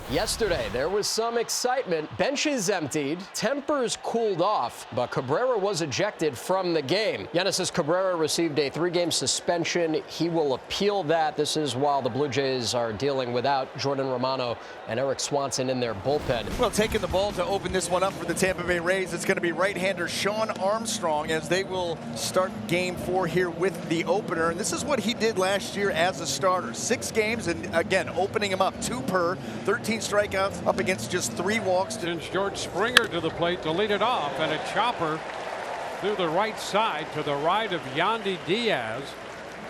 Yesterday, there was some excitement. Benches emptied, tempers cooled off, but Cabrera was ejected from the game. Genesis Cabrera received a 3-game suspension. He will appeal that. This is while the Blue Jays are dealing without Jordan Romano and Eric Swanson in their bullpen. Well, taking the ball to open this one up for the Tampa Bay Rays, it's going to be right-hander Sean Armstrong as they will start game 4 here with the opener. And this is what he did last year as a starter. 6 games, and again, opening him up 2 per, 13 strikeouts up against just 3 walks. Sends George Springer to the plate to lead it off, and a chopper through the right side to the right of Yandy Diaz.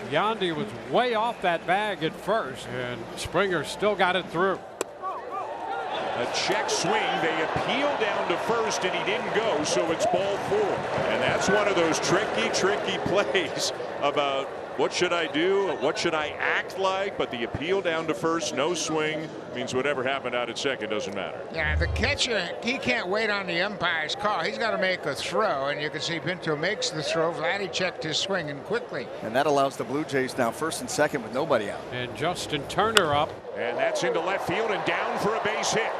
Yandy was way off that bag at first, and Springer still got it through. A check swing. They appeal down to first, and he didn't go, so it's ball 4. And that's one of those tricky plays about what should I do? What should I act like? But the appeal down to first, no swing, means whatever happened out at second doesn't matter. Yeah, the catcher, he can't wait on the umpire's call. He's got to make a throw, and you can see Pinto makes the throw. Vladdy checked his swing and quickly. And that allows the Blue Jays now first and second with nobody out. And Justin Turner up. And that's into left field and down for a base hit.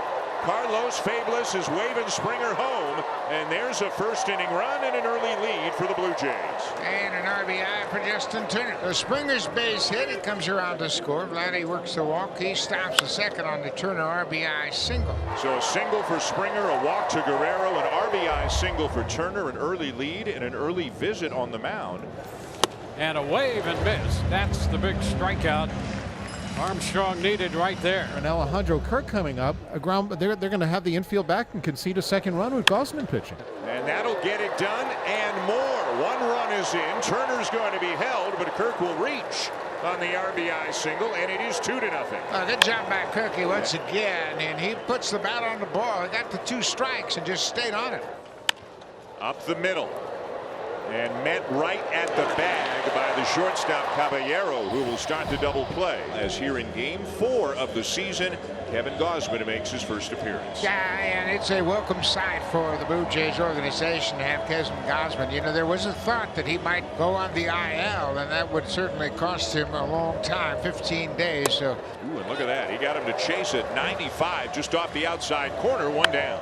Carlos Fabulous is waving Springer home, and there's a first inning run and an early lead for the Blue Jays. And an RBI for Justin Turner. So Springer's base hit, it comes around to score. Vladdy works the walk. He stops the second on the Turner RBI single. So a single for Springer, a walk to Guerrero, an RBI single for Turner, an early lead and an early visit on the mound. And a wave and miss. That's the big strikeout Armstrong needed right there. And Alejandro Kirk coming up. A ground, they're going to have the infield back and concede a second run with Gausman pitching. And that'll get it done and more. 1 run is in. Turner's going to be held, but Kirk will reach on the RBI single, and it is 2-0. Good job by Kirky once again, and he puts the bat on the ball. He got the 2 strikes and just stayed on it. Up the middle. And met right at the bag by the shortstop Caballero, who will start the double play. As here in game 4 of the season, Kevin Gausman makes his first appearance. Yeah, and it's a welcome sight for the Blue Jays organization to have Kevin Gausman. You know, there was a thought that he might go on the IL, and that would certainly cost him a long time, 15 days. So. Ooh, and look at that. He got him to chase it 95 just off the outside corner, 1 down.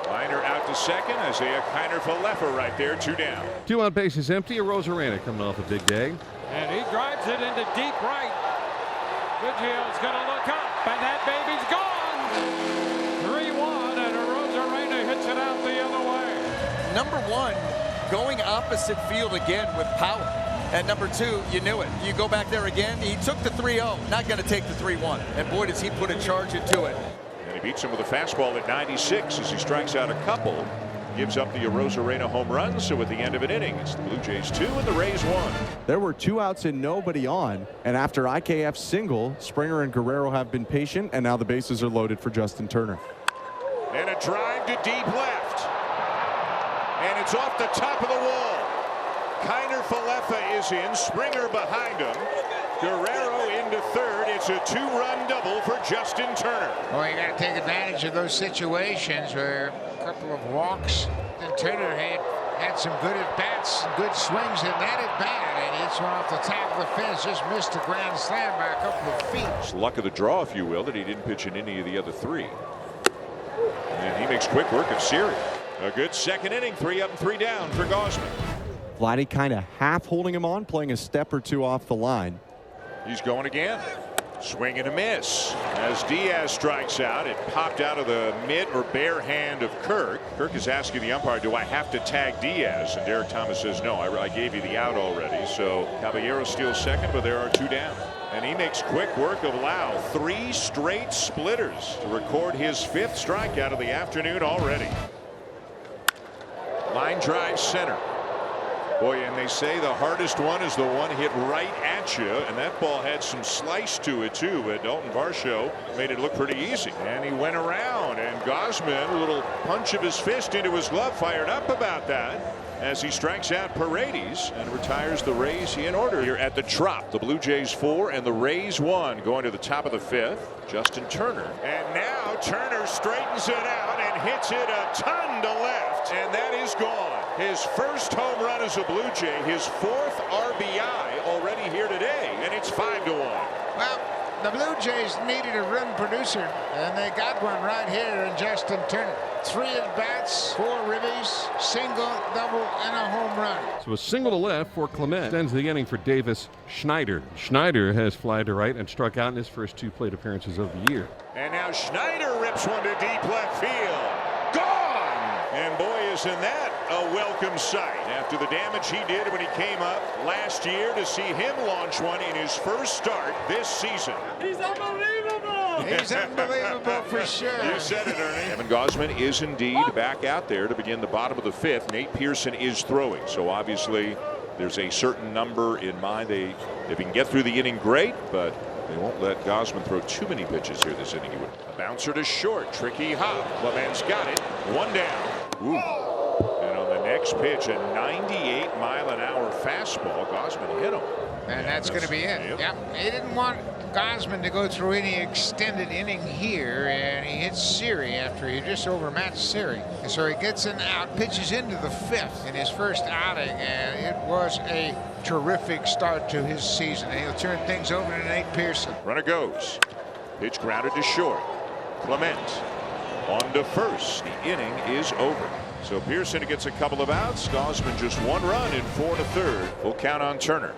Liner out to second. Isaiah Kiner-Falefa right there, 2 down. 2 on bases empty. Arozarena coming off a big day. And he drives it into deep right. Biggio's going to look up, and that baby's gone. 3-1, and Arozarena hits it out the other way. Number 1, going opposite field again with power. And number 2, you knew it. You go back there again. He took the 3-0. Not going to take the 3-1. And boy, does he put a charge into it. He beats him with a fastball at 96 as he strikes out a couple. Gives up the Arozarena home run. So at the end of an inning, it's the Blue Jays 2 and the Rays 1. There were 2 outs and nobody on. And after IKF's single, Springer and Guerrero have been patient, and now the bases are loaded for Justin Turner. And a drive to deep left. And it's off the top of the wall. Kiner-Falefa is in. Springer behind him. Guerrero into third. It's a 2-run double for Justin Turner. Well, you got to take advantage of those situations where a couple of walks, and Turner had some good at-bats, good swings in that at-bat, and it's one off the top of the fence, just missed a grand slam by a couple of feet. It's luck of the draw, if you will, that he didn't pitch in any of the other 3. And he makes quick work of Siri. A good second inning, 3 up and 3 down for Gausman. Vladdy kind of half holding him on, playing a step or 2 off the line. He's going again. Swing and a miss. As Diaz strikes out, it popped out of the mitt or bare hand of Kirk. Kirk is asking the umpire, do I have to tag Diaz? And Derek Thomas says, no, I gave you the out already. So Caballero steals second, but there are 2 down. And he makes quick work of Lau. 3 straight splitters to record his 5th strikeout of the afternoon already. Line drive center. Boy, and they say the hardest one is the one hit right at you, and that ball had some slice to it too. But Dalton Varsho made it look pretty easy, and he went around, and Gausman, a little punch of his fist into his glove, fired up about that as he strikes out Paredes and retires the Rays in order here at the Trop. The Blue Jays 4 and the Rays 1 going to the top of the 5th. Justin Turner, and now Turner straightens it out and hits it a ton to left, and that is gone. His first home run as a Blue Jay, his 4th RBI already here today, and it's 5-1. Well, The Blue Jays needed a run producer, and they got one right here in Justin Turner. 3 at-bats, 4 ribbies, single, double, and a home run. So a single to left for Clement. Ends the inning for Davis Schneider. Schneider has fly to right and struck out in his first 2 plate appearances of the year. And now Schneider rips one to deep left field. Gone! And boy, isn't that a welcome sight after the damage he did when he came up last year, to see him launch one in his first start this season. He's unbelievable! He's unbelievable for sure. You said it, Ernie. Evan Gausman is indeed back out there to begin the bottom of the 5th. Nate Pearson is throwing, so obviously there's a certain number in mind. If he can get through the inning, great, but they won't let Gausman throw too many pitches here this inning. A bouncer to short, tricky hop. Clement's got it. 1 down. Ooh. And on the next pitch, a 98-mile-an-hour fastball. Gausman hit him. And that's going to be it. Yep. He didn't want Gausman to go through any extended inning here, and he hits Siri after he just overmatched Siri. And so he gets an out, pitches into the 5th in his first outing, and it was a terrific start to his season. And he'll turn things over to Nate Pearson. Runner goes. Pitch grounded to short. Clement on to first. The inning is over. So Pearson gets a couple of outs. Gausman just 1 run in 4 to 3rd. Full count on Turner.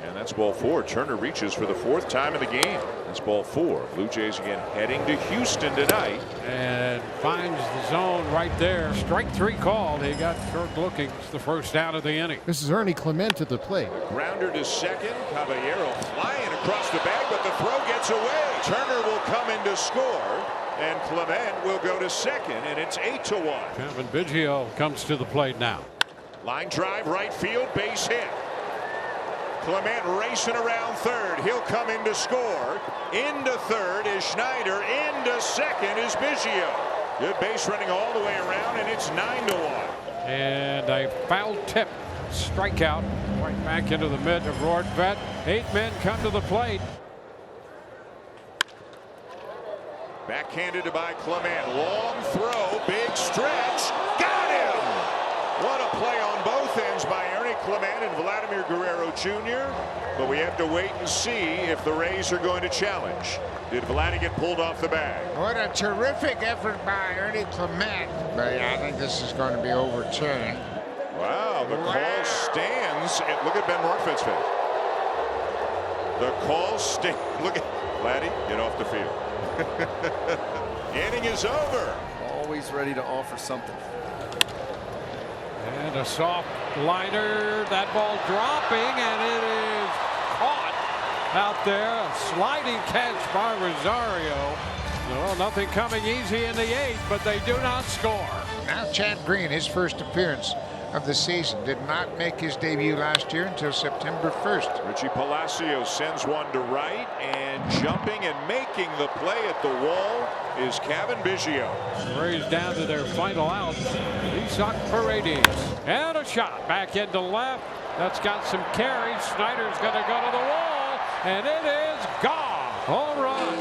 And that's ball 4. Turner reaches for the 4th time in the game. That's ball 4. Blue Jays again heading to Houston tonight. And finds the zone right there. Strike 3 called. He got short looking. It's the first out of the inning. This is Ernie Clement at the plate. Grounder to second. Caballero flying across the bag, but the throw gets away. Turner will come in to score, and Clement will go to second, and it's 8-1. Kevin Biggio comes to the plate now. Line drive, right field, base hit. Clement racing around third. He'll come in to score. Into third is Schneider. Into second is Biggio. Good base running all the way around, and it's 9-1. And a foul tip. Strikeout. Right back into the mid of Roard Vet. 8 men come to the plate. Backhanded by Clement. Long throw. Big stretch. Got him! What a play on both ends by Ernie Clement and Vladimir Guerrero Jr. But we have to wait and see if the Rays are going to challenge. Did Vladdy get pulled off the bag? What a terrific effort by Ernie Clement. But I think this is going to be overturned. Wow, the call stands. Look at Ben Morfett's face. The call stands. Look at Vladdy, get off the field. Inning is over. Always ready to offer something. And a soft liner. That ball dropping, and it is caught out there. A sliding catch by Rosario. No, nothing coming easy in the 8th, but they do not score. Now Chad Green, his first appearance of the season, did not make his debut last year until September 1st. Richie Palacios sends one to right, and jumping and making the play at the wall is Kevin Biggio. Rays down to their final out. Isak Paredes. And a shot back into left. That's got some carry. Snyder's going to go to the wall, and it is gone. Home run.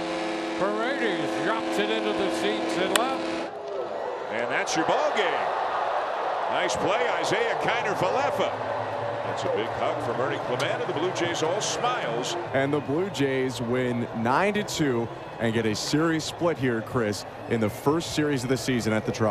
Paredes drops it into the seats and left. And that's your ball game. Nice play, Isaiah Kiner-Falefa. That's a big hug from Ernie Clement, and the Blue Jays all smiles. And the Blue Jays win 9-2 and get a series split here, Chris, in the first series of the season at the Trop.